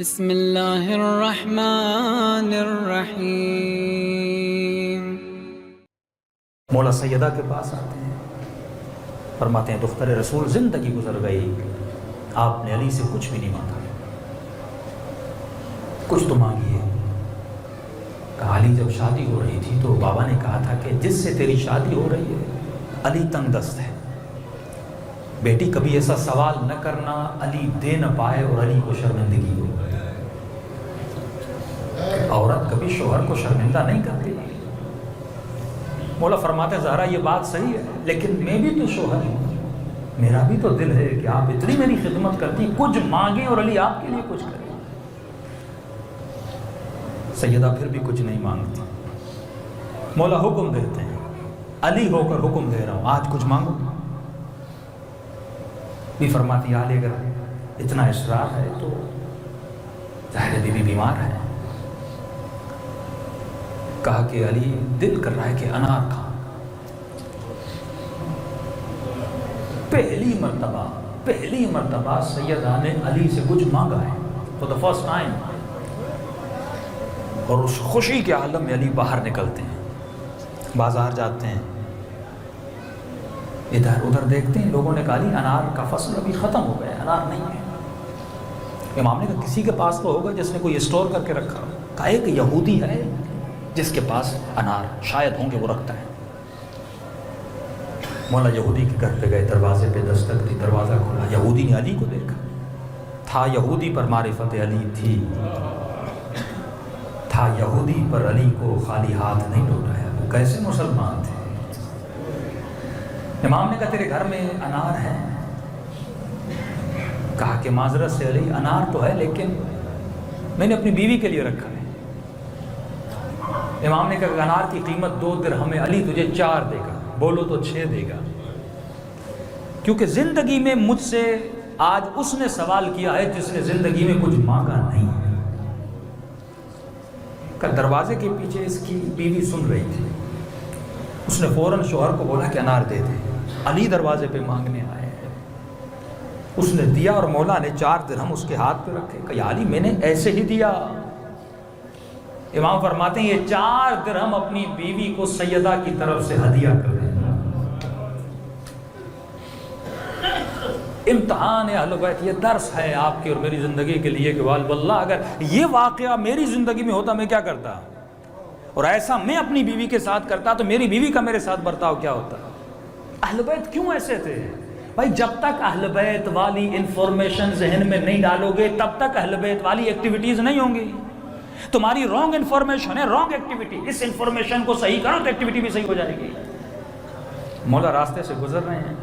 بسم اللہ الرحمن الرحیم۔ مولا سیدہ کے پاس آتے ہیں، فرماتے ہیں دختر رسول زندگی گزر گئی، آپ نے علی سے کچھ بھی نہیں مانگا، کچھ تو مانگیے۔ کہا علی جب شادی ہو رہی تھی تو بابا نے کہا تھا کہ جس سے تیری شادی ہو رہی ہے علی تنگ دست ہے، بیٹی کبھی ایسا سوال نہ کرنا علی دے نہ پائے اور علی کو شرمندگی ہو۔ عورت کبھی شوہر کو شرمندہ نہیں کرتی۔ مولا فرماتے ہیں زہرا یہ بات صحیح ہے، لیکن میں بھی تو شوہر ہوں، میرا بھی تو دل ہے کہ آپ اتنی میری خدمت کرتی، کچھ مانگیں اور علی آپ کے لیے کچھ کرے۔ سیدہ پھر بھی کچھ نہیں مانگتی۔ مولا حکم دیتے ہیں، علی ہو کر حکم دے رہا ہوں، آج کچھ مانگو۔ بھی فرماتی علی اگر اتنا اصرار ہے تو ظاہر بی بی بیمار ہے۔ کہا کہ علی دل کر رہا ہے کہ انار کھاؤں۔ پہلی مرتبہ سیدہ نے علی سے کچھ مانگا ہے for the first time، اور اس خوشی کے عالم میں علی باہر نکلتے ہیں، بازار جاتے ہیں، ادھر ادھر دیکھتے ہیں، لوگوں نے کہا علی انار کا فصل ابھی ختم ہو گیا، انار نہیں ہے۔ امام نے کہا کسی کے پاس تو ہوگا جس نے کوئی اسٹور کر کے رکھا۔ کہا ایک یہودی ہے جس کے پاس انار شاید ہوں گے، وہ رکھتا ہے۔ مولا یہودی کے گھر پہ گئے، دروازے پہ دستک دی، دروازہ کھولا، یہودی نے علی کو دیکھا تھا، یہودی پر معرفت علی تھی، تھا یہودی پر علی کو خالی ہاتھ نہیں لوٹایا۔ وہ کیسے مسلمان تھے؟ امام نے کہا تیرے گھر میں انار ہے؟ کہا کہ معذرت سے علی انار تو ہے لیکن میں نے اپنی بیوی کے لیے رکھا ہے۔ امام نے کہا انار کی قیمت 2 درہم ہے، علی تجھے 4 دے گا، بولو تو 6 دے گا، کیونکہ زندگی میں مجھ سے آج اس نے سوال کیا ہے جس نے زندگی میں کچھ مانگا نہیں۔ کہ دروازے کے پیچھے اس کی بیوی سن رہی تھی، اس نے فوراً شوہر کو بولا کہ انار دے دے، علی دروازے پہ مانگنے آئے ہیں۔ اس نے دیا اور مولا نے 4 درہم اس کے ہاتھ پہ رکھے، کہ علی میں نے ایسے ہی دیا۔ امام فرماتے ہیں یہ 4 درہم اپنی بیوی کو سیدہ کی طرف سے ہدیہ کر دیں۔ امتحان اہل بیت، یہ درس ہے آپ کی اور میری زندگی کے لیے کہ واللہ اگر یہ واقعہ میری زندگی میں ہوتا میں کیا کرتا، اور ایسا میں اپنی بیوی کے ساتھ کرتا تو میری بیوی کا میرے ساتھ برتاؤ کیا ہوتا۔ اہل بیت کیوں ایسے تھے بھائی؟ جب تک اہل بیت والی انفارمیشن ذہن میں نہیں ڈالو گے تب تک اہل بیت والی ایکٹیویٹیز نہیں ہوں گی۔ تمہاری رانگ انفارمیشن ہے، رانگ ایکٹیویٹی، اس انفارمیشن کو صحیح کرو تو ایکٹیویٹی بھی صحیح ہو جائے گی۔ مولا راستے سے گزر رہے ہیں،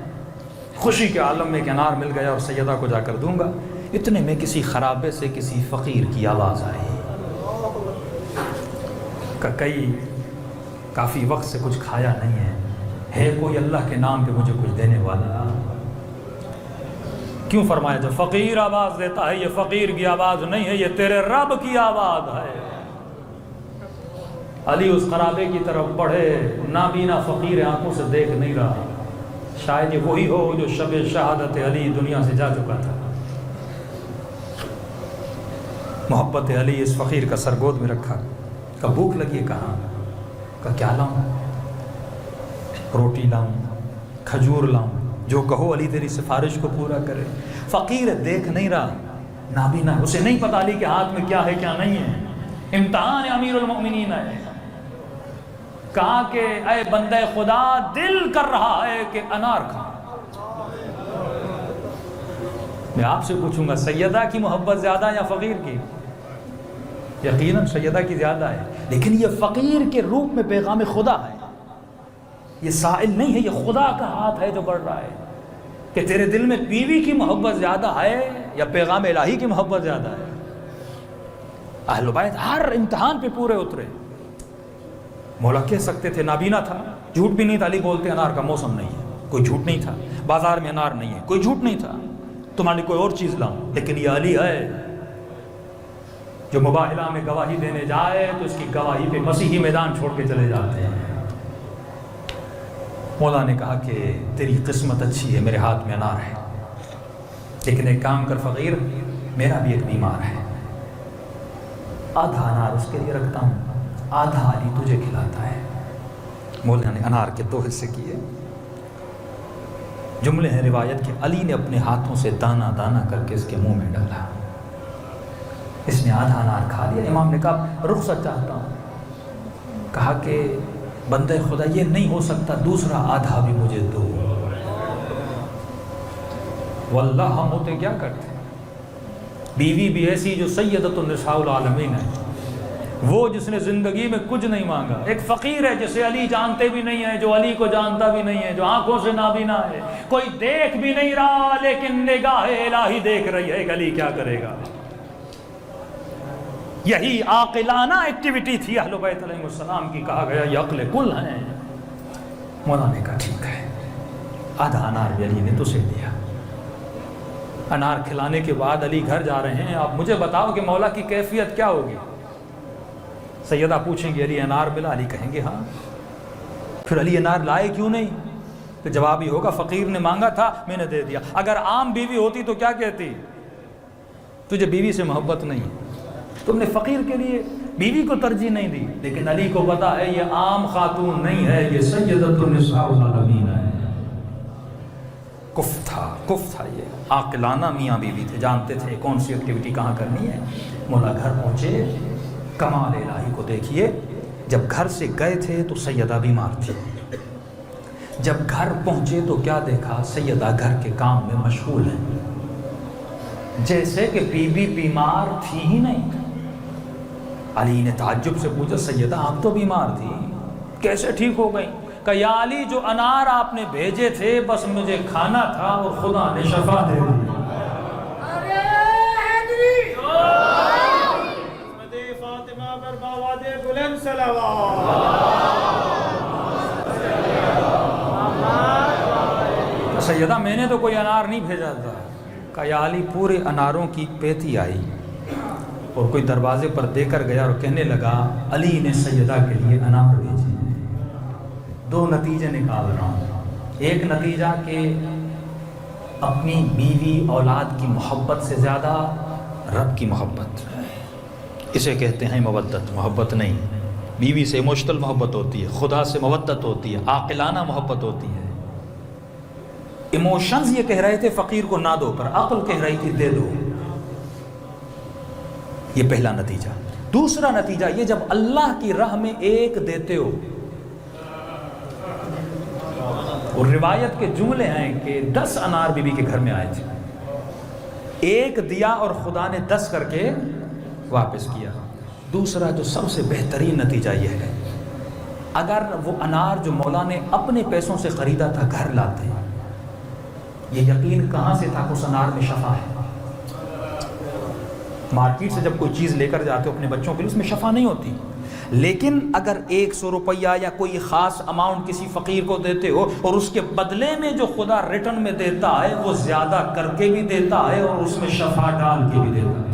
خوشی کے عالم میں کہ انار مل گیا اور سیدہ کو جا کر دوں گا، اتنے میں کسی خرابے سے کسی فقیر کی آواز آئی کہ کافی وقت سے کچھ کھایا نہیں ہے کوئی اللہ کے نام پہ مجھے کچھ دینے والا؟ کیوں فرمایا جب فقیر آواز دیتا ہے یہ فقیر کی آواز نہیں ہے، یہ تیرے رب کی آواز ہے۔ علی اس خرابے کی طرف بڑھے، نابینا فقیر آنکھوں سے دیکھ نہیں رہا، شاید یہ وہی ہو جو شب شہادت علی دنیا سے جا چکا تھا۔ محبت علی اس فقیر کا سرگود میں رکھا، کہ بھوک لگی ہے کہاں؟ کہ کیا لاؤں؟ روٹی لاؤں، کھجور لاؤں، جو کہو علی تیری سفارش کو پورا کرے۔ فقیر دیکھ نہیں رہا، نابینا، اسے نہیں پتا علی کے ہاتھ میں کیا ہے کیا نہیں ہے۔ امتحان امیر المؤمنین ہے۔ کہا کہ اے بندہ خدا دل کر رہا ہے کہ انار کھا۔ میں آپ سے پوچھوں گا سیدہ کی محبت زیادہ یا فقیر کی؟ یقیناً سیدہ کی زیادہ ہے، لیکن یہ فقیر کے روپ میں پیغام خدا ہے، یہ سائل نہیں ہے، یہ خدا کا ہاتھ ہے جو بڑھ رہا ہے کہ تیرے دل میں بیوی کی محبت زیادہ ہے یا پیغام الہی کی محبت زیادہ ہے۔ اہل بیت ہر امتحان پہ پورے اترے۔ مولا کہہ سکتے تھے، نابینا تھا، جھوٹ بھی نہیں تھا، علی بولتے انار کا موسم نہیں ہے، کوئی جھوٹ نہیں تھا، بازار میں انار نہیں ہے، کوئی جھوٹ نہیں تھا، تمہارے کوئی اور چیز لاؤں، لیکن یہ علی ہے جو مباہلہ میں گواہی دینے جائے تو اس کی گواہی پہ مسیحی میدان چھوڑ کے چلے جاتے ہیں۔ مولا نے کہا کہ تیری قسمت اچھی ہے، میرے ہاتھ میں انار ہے، لیکن ایک کام کر فقیر، میرا بھی ایک بیمار ہے، آدھا انار اس کے لیے رکھتا ہوں، آدھا علی تجھے کھلاتا ہے۔ مولانا نے انار کے 2 حصے کیے۔ جملے ہیں روایت کہ علی نے اپنے ہاتھوں سے دانہ دانہ کر کے اس کے منہ میں ڈالا، اس نے آدھا انار کھا لیا۔ امام نے کہا رخصت چاہتا ہوں، کہا کہ بندہ خدا یہ نہیں ہو سکتا، دوسرا آدھا بھی مجھے دو۔ واللہ ہم ہوتے کیا کرتے، بیوی بھی ایسی جو سیدۃ النساء العالمین ہے، وہ جس نے زندگی میں کچھ نہیں مانگا، ایک فقیر ہے جسے علی جانتے بھی نہیں ہیں، جو علی کو جانتا بھی نہیں ہے، جو آنکھوں سے نابینا ہے، کوئی دیکھ بھی نہیں رہا لیکن نگاہ الہی دیکھ رہی ہے کہ علی کیا کرے گا۔ یہی عاقلانہ ایکٹیویٹی تھی اہل بیت علیہ السلام کی، کہا گیا یہ عقل کل ہیں۔ مولا نے کہا ٹھیک ہے، آدھا انار بھی علی نے تجھے دیا۔ انار کھلانے کے بعد علی گھر جا رہے ہیں، آپ مجھے بتاؤ کہ مولا کی کیفیت کیا ہوگی؟ سیدہ پوچھیں گے علی انار ملا؟ علی کہیں گے ہاں۔ پھر علی انار لائے کیوں نہیں؟ تو جواب ہی ہوگا فقیر نے مانگا تھا میں نے دے دیا۔ اگر عام بیوی ہوتی تو کیا کہتی؟ تجھے بیوی سے محبت نہیں، تم نے فقیر کے لیے بیوی کو ترجیح نہیں دی۔ لیکن علی کو پتا ہے یہ عام خاتون نہیں ہے، یہ سیدۃ النساء العالمین ہے۔ کف تھا یہ، عاقلانہ میاں بیوی تھے، جانتے تھے کون سی ایکٹیویٹی کہاں کرنی ہے۔ مولا گھر پہنچے، کمال الہی کو دیکھیے، جب گھر سے گئے تھے تو سیدہ بیمار تھی، جب گھر پہنچے تو کیا دیکھا؟ سیدہ گھر کے کام میں مشغول ہیں، جیسے کہ بی بی بیمار تھی ہی نہیں۔ علی نے تعجب سے پوچھا سیدہ آپ تو بیمار تھی، کیسے ٹھیک ہو گئی؟ کہ یا علی جو انار آپ نے بھیجے تھے بس مجھے کھانا تھا اور خدا نے شفا دے دی۔ فاطمہ پر باواد بلند صلوات۔ سیدہ میں نے تو کوئی انار نہیں بھیجا تھا۔ کہ یا علی پورے اناروں کی پیتی آئی اور کوئی دروازے پر دے کر گیا اور کہنے لگا علی نے سیدہ کے لیے انار بھیجے۔ 2 نتیجے نکال رہا ہوں۔ ایک نتیجہ کہ اپنی بیوی اولاد کی محبت سے زیادہ رب کی محبت، اسے کہتے ہیں مودت۔ محبت نہیں، بیوی سے ایموشنل محبت ہوتی ہے، خدا سے مودت ہوتی ہے، عاقلانہ محبت ہوتی ہے۔ ایموشنز یہ کہہ رہے تھے فقیر کو نہ دو، پر عقل کہہ رہی تھی دے دو۔ یہ پہلا نتیجہ۔ دوسرا نتیجہ یہ جب اللہ کی راہ میں ایک دیتے ہو، اور روایت کے جملے ہیں کہ 10 انار بی بی کے گھر میں آئے تھے، ایک دیا اور خدا نے 10 کر کے واپس کیا۔ دوسرا جو سب سے بہترین نتیجہ یہ ہے، اگر وہ انار جو مولا نے اپنے پیسوں سے خریدا تھا گھر لاتے، یہ یقین کہاں سے تھا کہ اس انار میں شفا ہے؟ مارکیٹ سے جب کوئی چیز لے کر جاتے ہو اپنے بچوں کے لیے، اس میں شفا نہیں ہوتی، لیکن اگر 100 روپیہ یا کوئی خاص اماؤنٹ کسی فقیر کو دیتے ہو اور اس کے بدلے میں جو خدا ریٹرن میں دیتا ہے وہ زیادہ کر کے بھی دیتا ہے اور اس میں شفا ڈال کے بھی دیتا ہے۔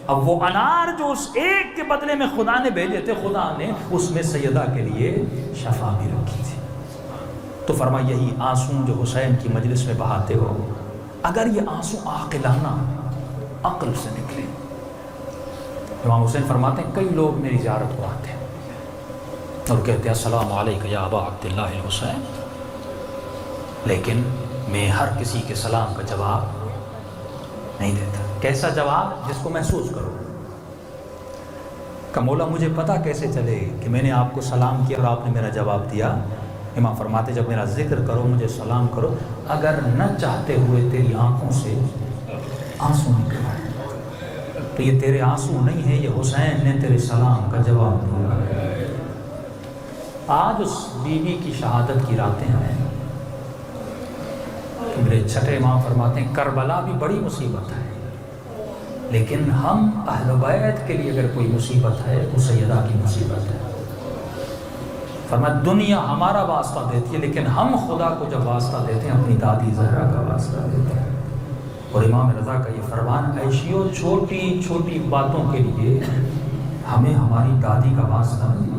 اب وہ انار جو اس ایک کے بدلے میں خدا نے بھیجے تھے، خدا نے اس میں سیدہ کے لیے شفا بھی رکھی تھی۔ تو فرما یہی آنسو جو حسین کی مجلس میں بہاتے ہو، اگر یہ آنسو عاقلانہ عقل سے نکلے۔ امام حسین فرماتے ہیں کئی لوگ میری زیارت کو آتے ہیں اور کہتے ہیں السلام علیکم یا ابا عبداللہ الحسین، لیکن میں ہر کسی کے سلام کا جواب نہیں دیتا۔ کیسا جواب؟ جس کو محسوس کرو کہ مولا مجھے پتہ کیسے چلے کہ میں نے آپ کو سلام کیا اور آپ نے میرا جواب دیا؟ امام فرماتے جب میرا ذکر کرو، مجھے سلام کرو، اگر نہ چاہتے ہوئے تیری آنکھوں سے آنسو نکل آئے تو یہ تیرے آنسو نہیں ہیں، یہ حسین نے تیرے سلام کا جواب دیا۔ آج اس بیوی کی شہادت کی راتیں ہیں کہ میرے چھٹے امام فرماتے ہیں کربلا بھی بڑی مصیبت ہے، لیکن ہم اہل بیت کے لیے اگر کوئی مصیبت ہے تو سیدہ کی مصیبت ہے۔ فرمایا دنیا ہمارا واسطہ دیتی ہے، لیکن ہم خدا کو جب واسطہ دیتے ہیں اپنی دادی زہرا کا واسطہ دیتے ہیں۔ اور امام رضا کا یہ فرمان، ایشیوں چھوٹی چھوٹی باتوں کے لیے ہمیں ہماری دادی کا واسطہ نہیں